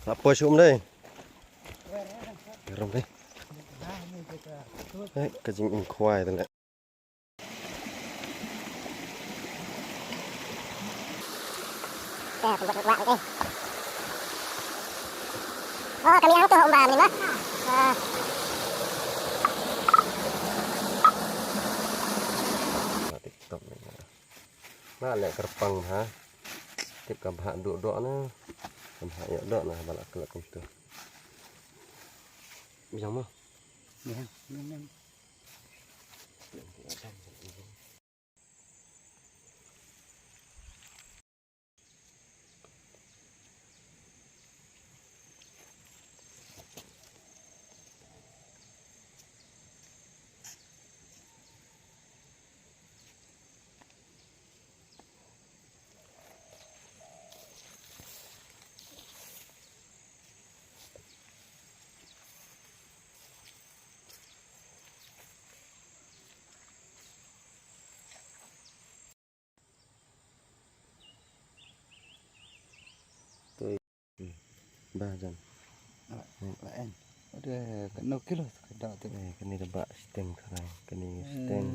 Apa cium đây? Rong đây. Đấy, cái gì cũng khoai thôi lại. Kami ang to umba ni ma. TikTok này. Nah, lek kerpang ha. Tip kam ha duk-duk na. Kam ha ya duk nah balak kelak komputer. Macam mana? Ya, Ba jam. lain. Ada kena kilo kada tu. Kini rebak steng sekarang. Kini steng.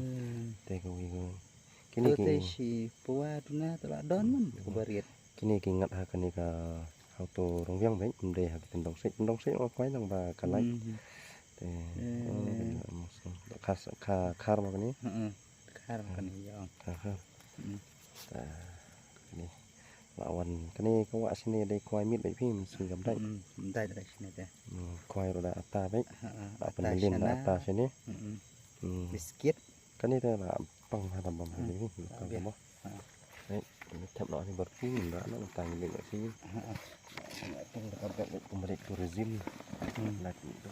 Teh kawi kawi. Kini Tu kini. si puwa tu na tu don man kubariat. Kini ingat ha kini ka auto rong viang baik mde ha tendong sik o kwai nang ba kalai. Khas khar ma kini. Heeh. Khar kan yang. Khar. Kini lawan kini kawak sini ada kuai mit baik pim sing gam dai. Dai dai sini teh. Kuai roda ata baik. Apa Atas melim da ata sini. Biskit. Kan itu lah pang ha tam ha ni. Kan mo. Đấy, thậm đó thì bật phun đã nó tăng lên lại phim. Các bạn cũng có tourism là cũng đó.